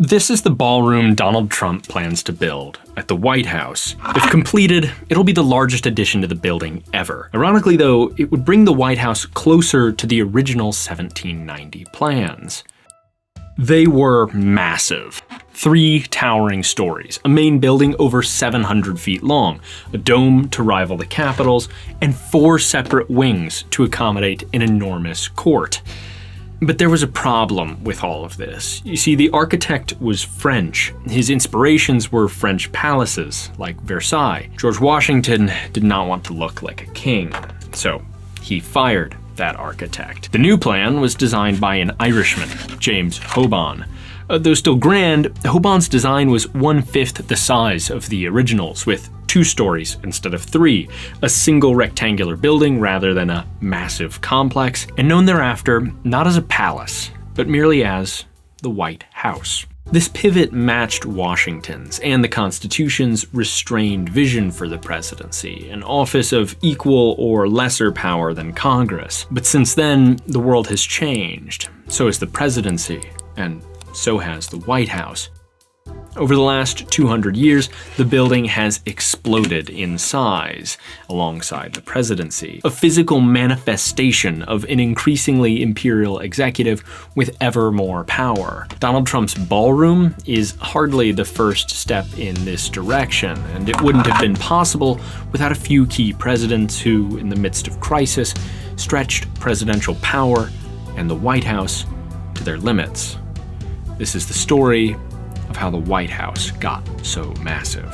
This is the ballroom Donald Trump plans to build at the White House. If completed, it'll be the largest addition to the building ever. Ironically though, it would bring the White House closer to the original 1790 plans. They were massive. 3 towering stories, a main building over 700 feet long, a dome to rival the Capitol's, and 4 separate wings to accommodate an enormous court. But there was a problem with all of this. You see, the architect was French. His inspirations were French palaces, like Versailles. George Washington did not want to look like a king, so he fired that architect. The new plan was designed by an Irishman, James Hoban. Though still grand, Hoban's design was 1/5 the size of the originals, with 2 stories instead of 3, a single rectangular building rather than a massive complex, and known thereafter not as a palace, but merely as the White House. This pivot matched Washington's and the Constitution's restrained vision for the presidency, an office of equal or lesser power than Congress. But since then, the world has changed. So has the presidency, and so has the White House. Over the last 200 years, the building has exploded in size, alongside the presidency, a physical manifestation of an increasingly imperial executive with ever more power. Donald Trump's ballroom is hardly the first step in this direction, and it wouldn't have been possible without a few key presidents who, in the midst of crisis, stretched presidential power and the White House to their limits. This is the story of how the White House got so massive.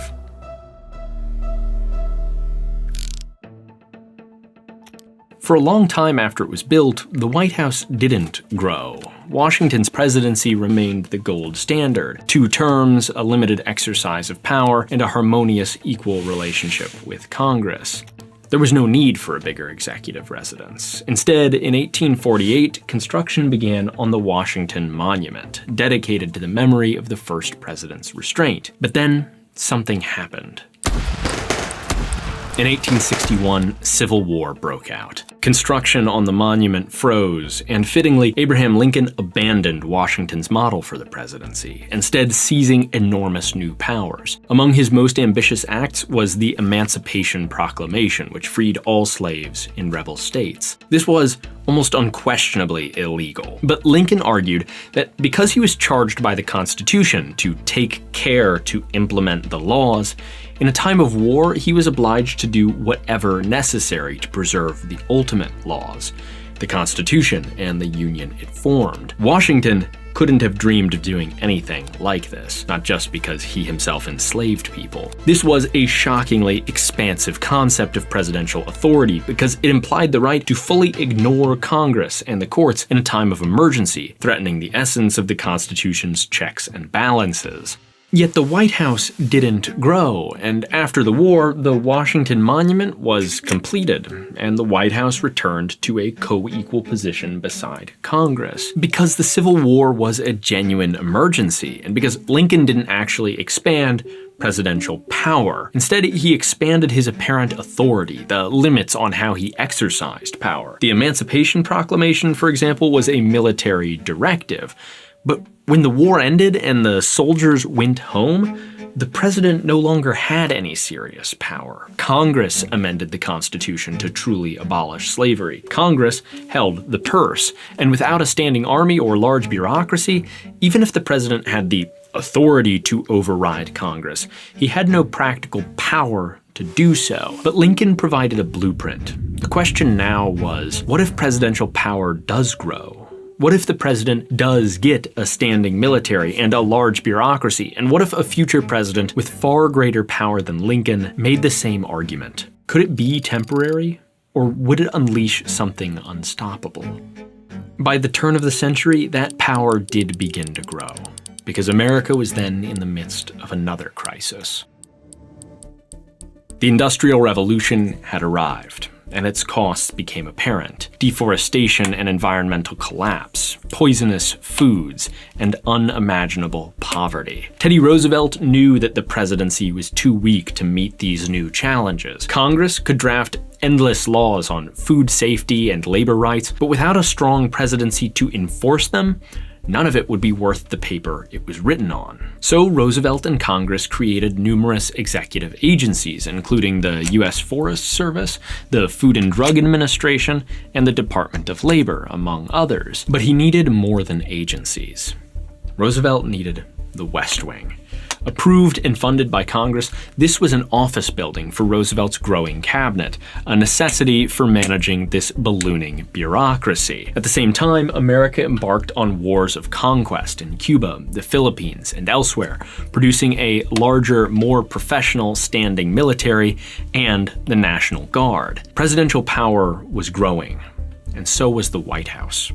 For a long time after it was built, the White House didn't grow. Washington's presidency remained the gold standard. 2 terms, a limited exercise of power, and a harmonious, equal relationship with Congress. There was no need for a bigger executive residence. Instead, in 1848, construction began on the Washington Monument, dedicated to the memory of the first president's restraint. But then, something happened. In 1861, civil war broke out. Construction on the monument froze, and fittingly, Abraham Lincoln abandoned Washington's model for the presidency, instead seizing enormous new powers. Among his most ambitious acts was the Emancipation Proclamation, which freed all slaves in rebel states. This was almost unquestionably illegal, but Lincoln argued that because he was charged by the Constitution to take care to implement the laws, in a time of war, he was obliged to do whatever necessary to preserve the ultimate laws, the Constitution and the Union it formed. Washington couldn't have dreamed of doing anything like this, not just because he himself enslaved people. This was a shockingly expansive concept of presidential authority because it implied the right to fully ignore Congress and the courts in a time of emergency, threatening the essence of the Constitution's checks and balances. Yet the White House didn't grow, and after the war, the Washington Monument was completed, and the White House returned to a co-equal position beside Congress. Because the Civil War was a genuine emergency, and because Lincoln didn't actually expand presidential power. Instead, he expanded his apparent authority, the limits on how he exercised power. The Emancipation Proclamation, for example, was a military directive. But when the war ended and the soldiers went home, the president no longer had any serious power. Congress amended the Constitution to truly abolish slavery. Congress held the purse, and without a standing army or large bureaucracy, even if the president had the authority to override Congress, he had no practical power to do so. But Lincoln provided a blueprint. The question now was, what if presidential power does grow? What if the president does get a standing military and a large bureaucracy? And what if a future president with far greater power than Lincoln made the same argument? Could it be temporary? Or would it unleash something unstoppable? By the turn of the century, that power did begin to grow, because America was then in the midst of another crisis. The Industrial Revolution had arrived, and its costs became apparent. Deforestation and environmental collapse, poisonous foods, and unimaginable poverty. Teddy Roosevelt knew that the presidency was too weak to meet these new challenges. Congress could draft endless laws on food safety and labor rights, but without a strong presidency to enforce them, none of it would be worth the paper it was written on. So Roosevelt and Congress created numerous executive agencies, including the U.S. Forest Service, the Food and Drug Administration, and the Department of Labor, among others. But he needed more than agencies. Roosevelt needed the West Wing. Approved and funded by Congress, this was an office building for Roosevelt's growing cabinet, a necessity for managing this ballooning bureaucracy. At the same time, America embarked on wars of conquest in Cuba, the Philippines, and elsewhere, producing a larger, more professional standing military and the National Guard. Presidential power was growing, and so was the White House.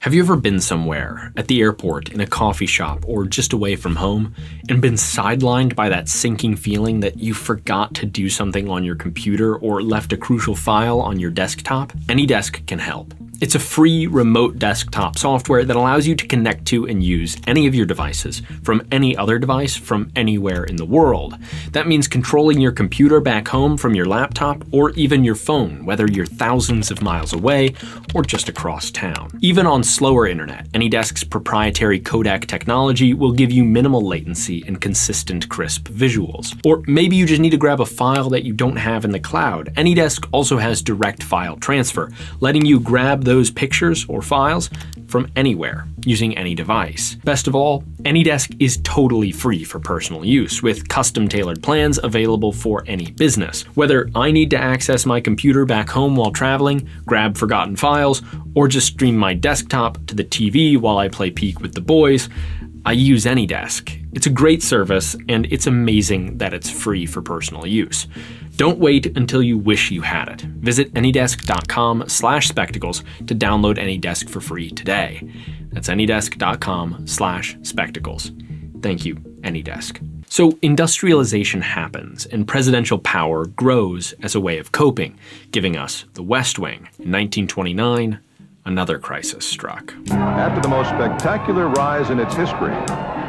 Have you ever been somewhere, at the airport, in a coffee shop, or just away from home, and been sidelined by that sinking feeling that you forgot to do something on your computer or left a crucial file on your desktop? AnyDesk can help. It's a free remote desktop software that allows you to connect to and use any of your devices from any other device from anywhere in the world. That means controlling your computer back home from your laptop or even your phone, whether you're thousands of miles away or just across town. Even on slower internet, AnyDesk's proprietary codec technology will give you minimal latency and consistent, crisp visuals. Or maybe you just need to grab a file that you don't have in the cloud. AnyDesk also has direct file transfer, letting you grab those pictures or files from anywhere using any device. Best of all, AnyDesk is totally free for personal use, with custom-tailored plans available for any business. Whether I need to access my computer back home while traveling, grab forgotten files, or just stream my desktop to the TV while I play Peek with the boys, I use AnyDesk. It's a great service, and it's amazing that it's free for personal use. Don't wait until you wish you had it. Visit anydesk.com/spectacles to download AnyDesk for free today. That's anydesk.com/spectacles. Thank you, AnyDesk. So industrialization happens, and presidential power grows as a way of coping, giving us the West Wing. In 1929, another crisis struck. After the most spectacular rise in its history,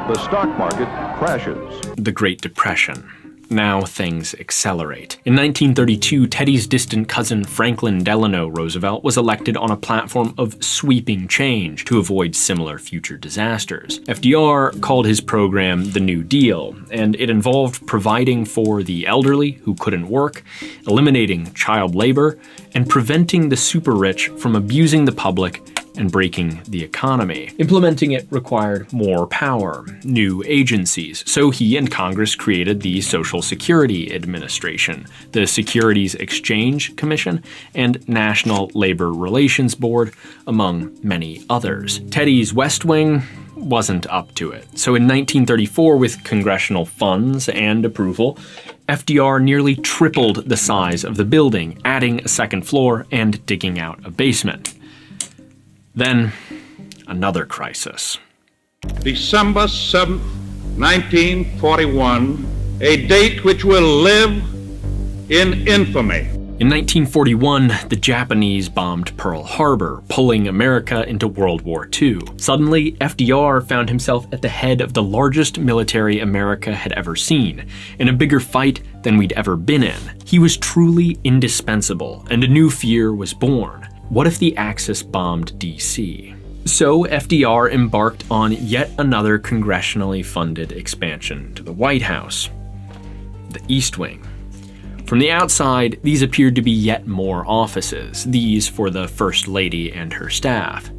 the stock market crashes. The Great Depression. Now things accelerate. In 1932, Teddy's distant cousin Franklin Delano Roosevelt was elected on a platform of sweeping change to avoid similar future disasters. FDR called his program the New Deal, and it involved providing for the elderly who couldn't work, eliminating child labor, and preventing the super rich from abusing the public and breaking the economy. Implementing it required more power, new agencies, so he and Congress created the Social Security Administration, the Securities Exchange Commission, and National Labor Relations Board, among many others. Teddy's West Wing wasn't up to it. So in 1934, with congressional funds and approval, FDR nearly tripled the size of the building, adding a second floor and digging out a basement. Then, another crisis. December 7th, 1941, a date which will live in infamy. In 1941, the Japanese bombed Pearl Harbor, pulling America into World War II. Suddenly, FDR found himself at the head of the largest military America had ever seen, in a bigger fight than we'd ever been in. He was truly indispensable, and a new fear was born. What if the Axis bombed DC? So FDR embarked on yet another congressionally funded expansion to the White House, the East Wing. From the outside, these appeared to be yet more offices, these for the First Lady and her staff.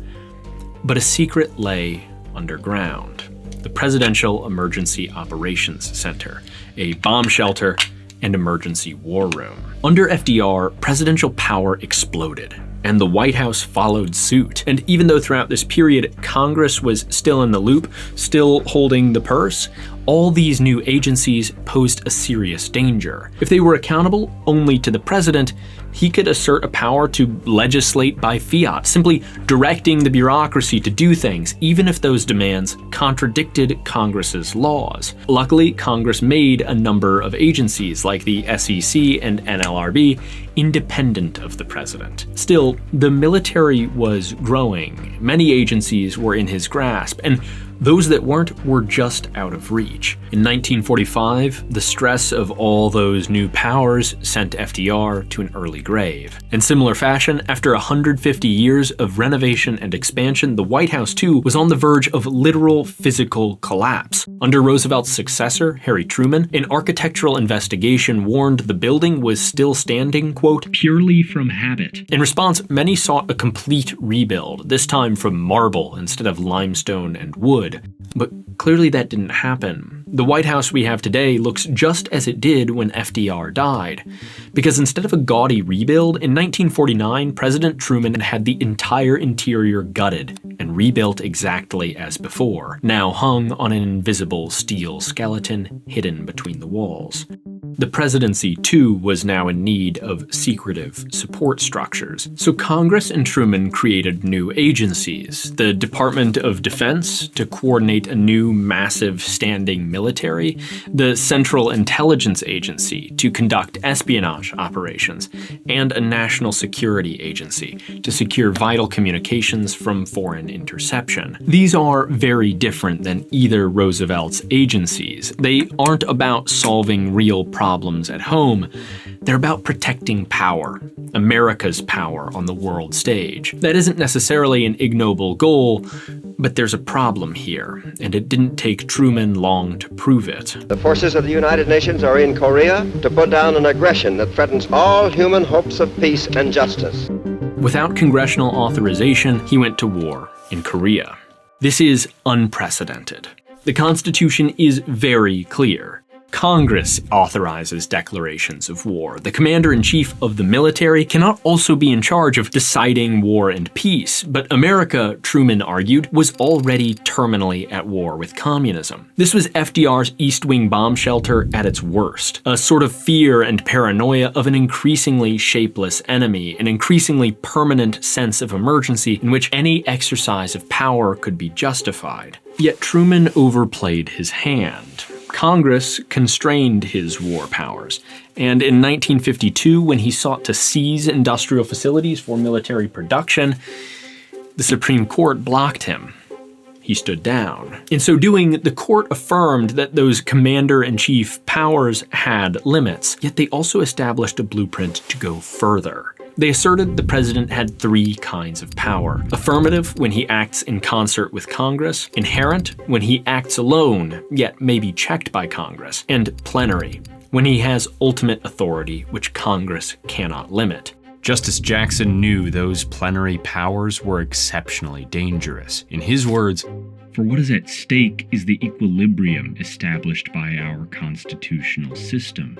But a secret lay underground: the Presidential Emergency Operations Center, a bomb shelter and emergency war room. Under FDR, presidential power exploded, and the White House followed suit. And even though throughout this period, Congress was still in the loop, still holding the purse, all these new agencies posed a serious danger. If they were accountable only to the president, he could assert a power to legislate by fiat, simply directing the bureaucracy to do things, even if those demands contradicted Congress's laws. Luckily, Congress made a number of agencies, like the SEC and NLRB, independent of the president. Still, the military was growing. Many agencies were in his grasp, and Those that weren't were just out of reach. In 1945, the stress of all those new powers sent FDR to an early grave. In similar fashion, after 150 years of renovation and expansion, the White House too was on the verge of literal physical collapse. Under Roosevelt's successor, Harry Truman, an architectural investigation warned the building was still standing, quote, purely from habit. In response, many sought a complete rebuild, this time from marble instead of limestone and wood. But clearly that didn't happen. The White House we have today looks just as it did when FDR died. Because instead of a gaudy rebuild, in 1949, President Truman had the entire interior gutted and rebuilt exactly as before, now hung on an invisible steel skeleton hidden between the walls. The presidency, too, was now in need of secretive support structures. So Congress and Truman created new agencies. The Department of Defense, to coordinate a new massive standing military, the Central Intelligence Agency, to conduct espionage operations, and a National Security Agency, to secure vital communications from foreign interception. These are very different than either Roosevelt's agencies. They aren't about solving real problems at home. They're about protecting power, America's power on the world stage. That isn't necessarily an ignoble goal, but there's a problem here, and it didn't take Truman long to prove it. The forces of the United Nations are in Korea to put down an aggression that threatens all human hopes of peace and justice. Without congressional authorization, he went to war in Korea. This is unprecedented. The Constitution is very clear. Congress authorizes declarations of war. The commander-in-chief of the military cannot also be in charge of deciding war and peace, but America, Truman argued, was already terminally at war with communism. This was FDR's East Wing bomb shelter at its worst, a sort of fear and paranoia of an increasingly shapeless enemy, an increasingly permanent sense of emergency in which any exercise of power could be justified. Yet Truman overplayed his hand. Congress constrained his war powers, and in 1952, when he sought to seize industrial facilities for military production, the Supreme Court blocked him. He stood down. In so doing, the court affirmed that those commander-in-chief powers had limits, yet they also established a blueprint to go further. They asserted the president had three kinds of power: affirmative, when he acts in concert with Congress; inherent, when he acts alone, yet may be checked by Congress; and plenary, when he has ultimate authority which Congress cannot limit. Justice Jackson knew those plenary powers were exceptionally dangerous. In his words, "For what is at stake is the equilibrium established by our constitutional system."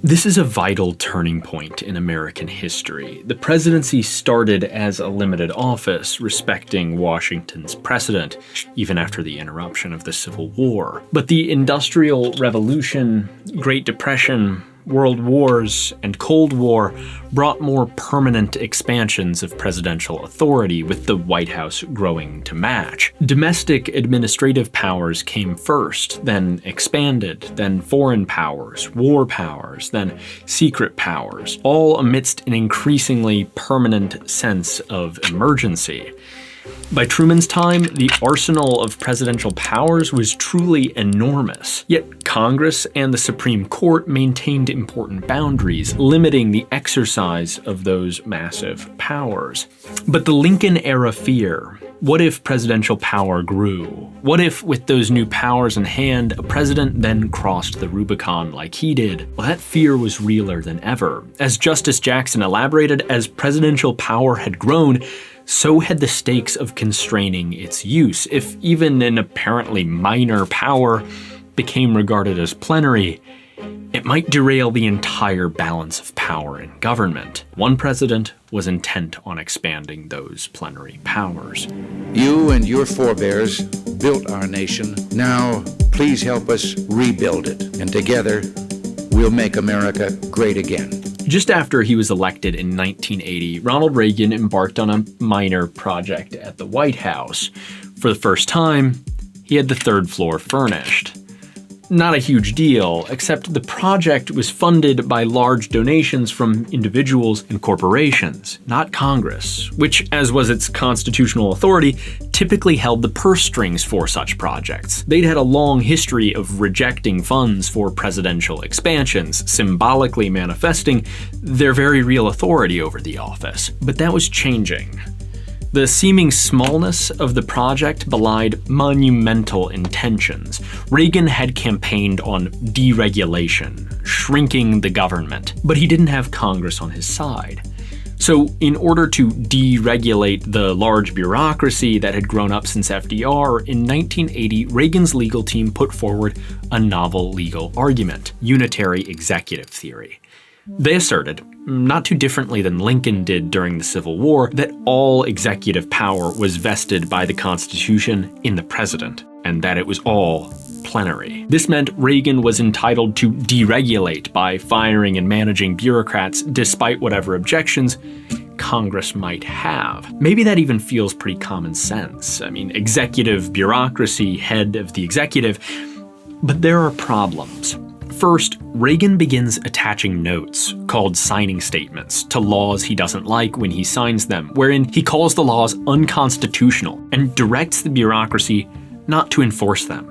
This is a vital turning point in American history. The presidency started as a limited office, respecting Washington's precedent, even after the interruption of the Civil War. But the Industrial Revolution, Great Depression, World Wars, and Cold War brought more permanent expansions of presidential authority, with the White House growing to match. Domestic administrative powers came first, then expanded, then foreign powers, war powers, then secret powers, all amidst an increasingly permanent sense of emergency. By Truman's time, the arsenal of presidential powers was truly enormous. Yet Congress and the Supreme Court maintained important boundaries, limiting the exercise of those massive powers. But the Lincoln-era fear, what if presidential power grew? What if, with those new powers in hand, a president then crossed the Rubicon like he did? Well, that fear was realer than ever. As Justice Jackson elaborated, as presidential power had grown, so had the stakes of constraining its use. If even an apparently minor power became regarded as plenary, it might derail the entire balance of power in government. One president was intent on expanding those plenary powers. You and your forebears built our nation. Now, please help us rebuild it. And together, we'll make America great again. Just after he was elected in 1980, Ronald Reagan embarked on a minor project at the White House. For the first time, he had the third floor furnished. not a huge deal, except the project was funded by large donations from individuals and corporations, not Congress, which, as was its constitutional authority, typically held the purse strings for such projects. They'd had a long history of rejecting funds for presidential expansions, symbolically manifesting their very real authority over the office. But that was changing. The seeming smallness of the project belied monumental intentions. Reagan had campaigned on deregulation, shrinking the government, but he didn't have Congress on his side. So, in order to deregulate the large bureaucracy that had grown up since FDR, in 1980, Reagan's legal team put forward a novel legal argument: unitary executive theory. They asserted, not too differently than Lincoln did during the Civil War, that all executive power was vested by the Constitution in the president, and that it was all plenary. This meant Reagan was entitled to deregulate by firing and managing bureaucrats despite whatever objections Congress might have. Maybe that even feels pretty common sense. I mean, executive bureaucracy, head of the executive. But there are problems. First, Reagan begins attaching notes, called signing statements, to laws he doesn't like when he signs them, wherein he calls the laws unconstitutional and directs the bureaucracy not to enforce them.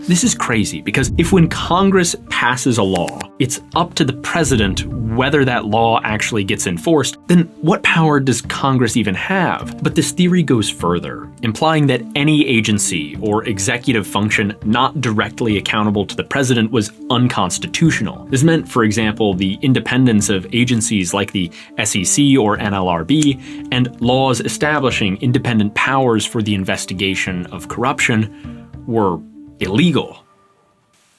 This is crazy because if when Congress passes a law, it's up to the president whether that law actually gets enforced, then what power does Congress even have? But this theory goes further, implying that any agency or executive function not directly accountable to the president was unconstitutional. This meant, for example, the independence of agencies like the SEC or NLRB, and laws establishing independent powers for the investigation of corruption were illegal.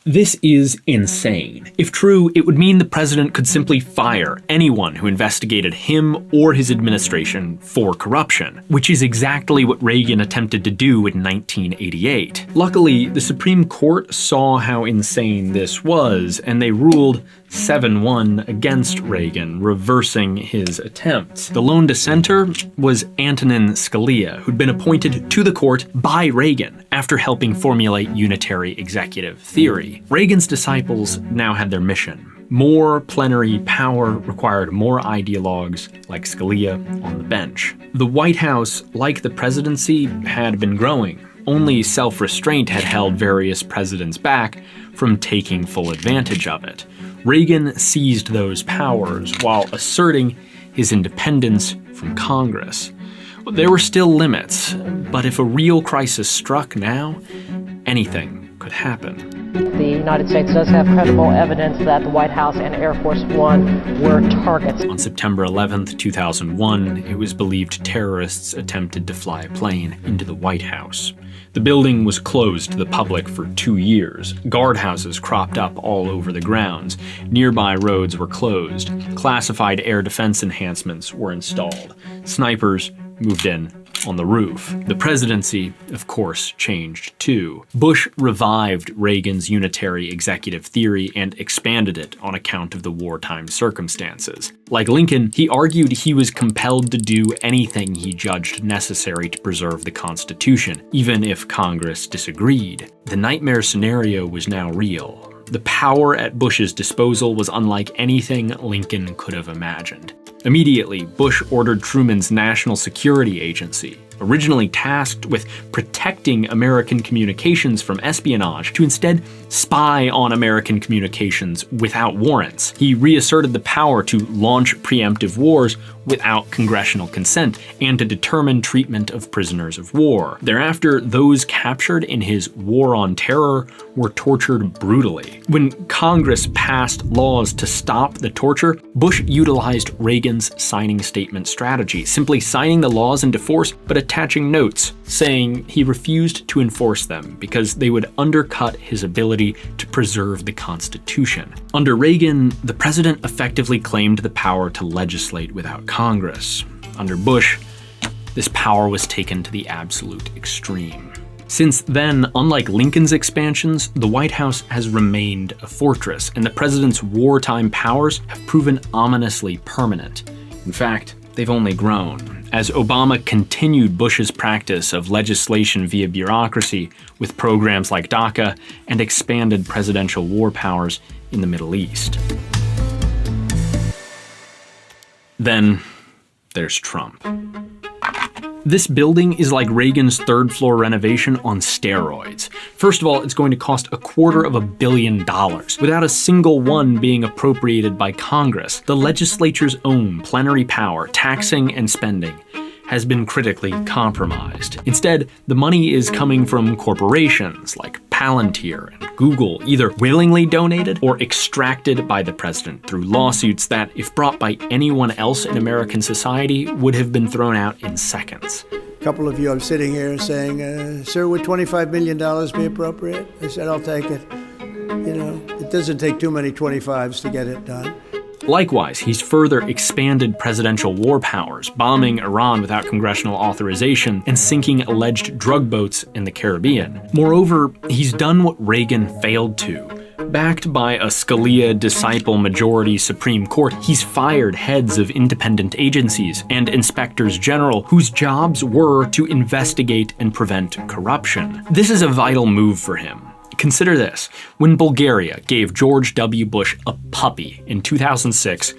This is insane. If true, it would mean the president could simply fire anyone who investigated him or his administration for corruption, which is exactly what Reagan attempted to do in 1988. Luckily, the Supreme Court saw how insane this was, and they ruled 7-1 against Reagan, reversing his attempts. The lone dissenter was Antonin Scalia, who'd been appointed to the court by Reagan after helping formulate unitary executive theory. Reagan's disciples now had their mission. More plenary power required more ideologues like Scalia on the bench. The White House, like the presidency, had been growing. Only self-restraint had held various presidents back from taking full advantage of it. Reagan seized those powers while asserting his independence from Congress. There were still limits, but if a real crisis struck now, anything could happen. The United States does have credible evidence that the White House and Air Force One were targets. On September 11th, 2001, it was believed terrorists attempted to fly a plane into the White House. The building was closed to the public for 2 years. Guardhouses cropped up all over the grounds. Nearby roads were closed. Classified air defense enhancements were installed. Snipers moved in on the roof. The presidency, of course, changed too. Bush revived Reagan's unitary executive theory and expanded it on account of the wartime circumstances. Like Lincoln, he argued he was compelled to do anything he judged necessary to preserve the Constitution, even if Congress disagreed. The nightmare scenario was now real. The power at Bush's disposal was unlike anything Lincoln could have imagined. Immediately, Bush ordered Truman's National Security Agency, originally tasked with protecting American communications from espionage, to instead spy on American communications without warrants. He reasserted the power to launch preemptive wars without congressional consent and to determine treatment of prisoners of war. Thereafter, those captured in his War on Terror were tortured brutally. When Congress passed laws to stop the torture, Bush utilized Reagan's signing statement strategy, simply signing the laws into force but attaching notes saying he refused to enforce them because they would undercut his ability to preserve the Constitution. Under Reagan, the president effectively claimed the power to legislate without Congress. Under Bush, this power was taken to the absolute extreme. Since then, unlike Lincoln's expansions, the White House has remained a fortress, and the president's wartime powers have proven ominously permanent. In fact, they've only grown. as Obama continued Bush's practice of legislation via bureaucracy with programs like DACA and expanded presidential war powers in the Middle East. Then there's Trump. This building is like Reagan's third-floor renovation on steroids. First of all, it's going to cost $250 million, without a single one being appropriated by Congress. The legislature's own plenary power, taxing and spending, has been critically compromised. Instead, the money is coming from corporations like Palantir and Google, either willingly donated or extracted by the president through lawsuits that, if brought by anyone else in American society, would have been thrown out in seconds. A couple of you are sitting here saying, sir, would $25 million be appropriate? I said, I'll take it. You know, it doesn't take too many 25s to get it done. Likewise, he's further expanded presidential war powers, bombing Iran without congressional authorization and sinking alleged drug boats in the Caribbean. Moreover, he's done what Reagan failed to. Backed by a Scalia disciple majority Supreme Court, he's fired heads of independent agencies and inspectors general whose jobs were to investigate and prevent corruption. This is a vital move for him. Consider this. When Bulgaria gave George W. Bush a puppy in 2006,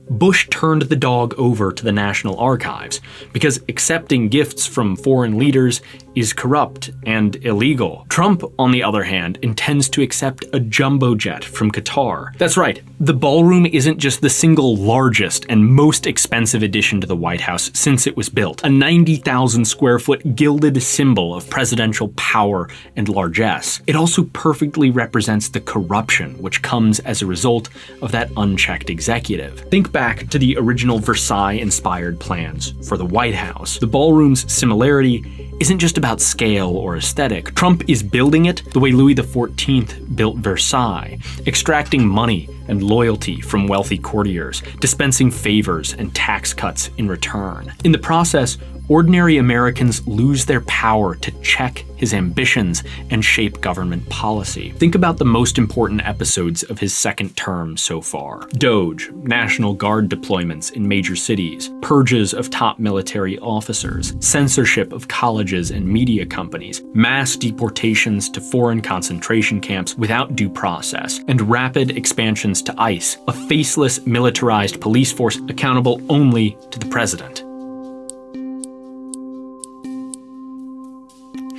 Bush turned the dog over to the National Archives because accepting gifts from foreign leaders is corrupt and illegal. Trump, on the other hand, intends to accept a jumbo jet from Qatar. That's right, the Ballroom isn't just the single largest and most expensive addition to the White House since it was built, a 90,000 square foot gilded symbol of presidential power and largesse. It also perfectly represents the corruption which comes as a result of that unchecked executive. Think back to the original Versailles-inspired plans for the White House. The Ballroom's similarity isn't just about scale or aesthetic. Trump is building it the way Louis XIV built Versailles, extracting money and loyalty from wealthy courtiers, dispensing favors and tax cuts in return. In the process, ordinary Americans lose their power to check his ambitions and shape government policy. Think about the most important episodes of his second term so far. Doge, National Guard deployments in major cities, purges of top military officers, censorship of colleges and media companies, mass deportations to foreign concentration camps without due process, and rapid expansions to ICE, a faceless militarized police force accountable only to the president.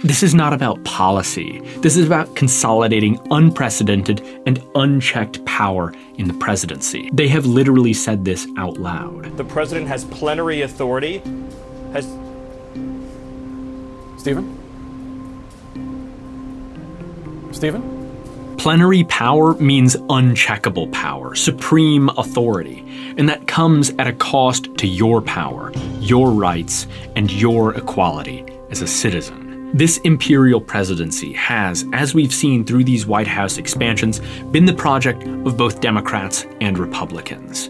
This is not about policy. This is about consolidating unprecedented and unchecked power in the presidency. They have literally said this out loud. The president has plenary authority. Stephen? Plenary power means uncheckable power, supreme authority, and that comes at a cost to your power, your rights, and your equality as a citizen. This imperial presidency has, as we've seen through these White House expansions, been the project of both Democrats and Republicans.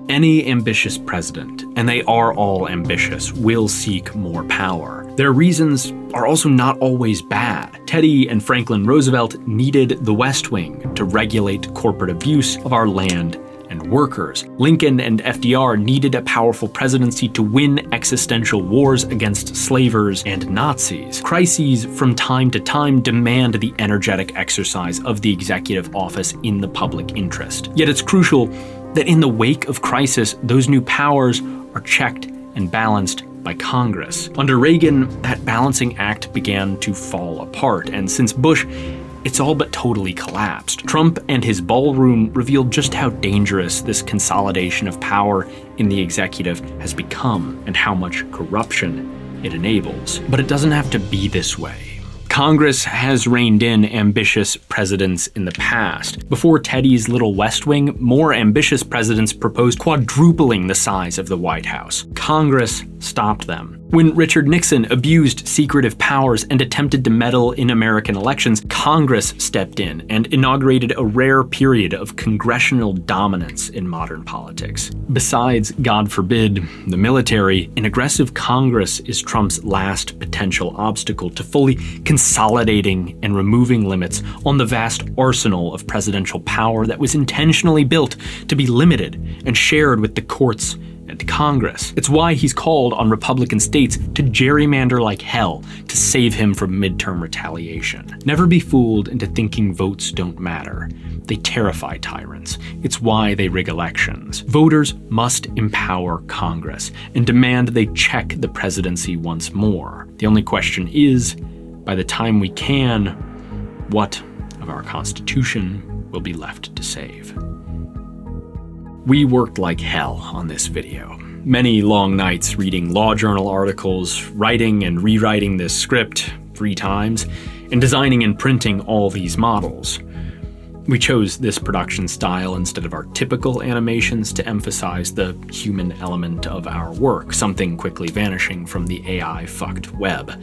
Any ambitious president, and they are all ambitious, will seek more power. Their reasons are also not always bad. Teddy and Franklin Roosevelt needed the West Wing to regulate corporate abuse of our land and workers. Lincoln and FDR needed a powerful presidency to win existential wars against slavers and Nazis. Crises from time to time demand the energetic exercise of the executive office in the public interest. Yet it's crucial that in the wake of crisis, those new powers are checked and balanced by Congress. Under Reagan, that balancing act began to fall apart, and since Bush, it's all but totally collapsed. Trump and his Ballroom revealed just how dangerous this consolidation of power in the executive has become and how much corruption it enables. But it doesn't have to be this way. Congress has reined in ambitious presidents in the past. Before Teddy's little West Wing, more ambitious presidents proposed quadrupling the size of the White House. Congress stopped them. When Richard Nixon abused secretive powers and attempted to meddle in American elections, Congress stepped in and inaugurated a rare period of congressional dominance in modern politics. Besides, God forbid, the military, an aggressive Congress is Trump's last potential obstacle to fully consolidating and removing limits on the vast arsenal of presidential power that was intentionally built to be limited and shared with the courts and split Congress. It's why he's called on Republican states to gerrymander like hell to save him from midterm retaliation. Never be fooled into thinking votes don't matter. They terrify tyrants. It's why they rig elections. Voters must empower Congress and demand they check the presidency once more. The only question is, by the time we can, what of our Constitution will be left to save? We worked like hell on this video. Many long nights reading law journal articles, writing and rewriting this script 3 times, and designing and printing all these models. We chose this production style instead of our typical animations to emphasize the human element of our work, something quickly vanishing from the AI-fucked web.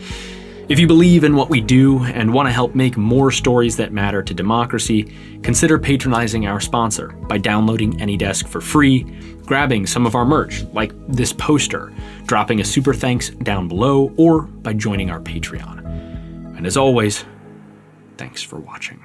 If you believe in what we do and want to help make more stories that matter to democracy, consider patronizing our sponsor by downloading AnyDesk for free, grabbing some of our merch, like this poster, dropping a super thanks down below, or by joining our Patreon. And as always, thanks for watching.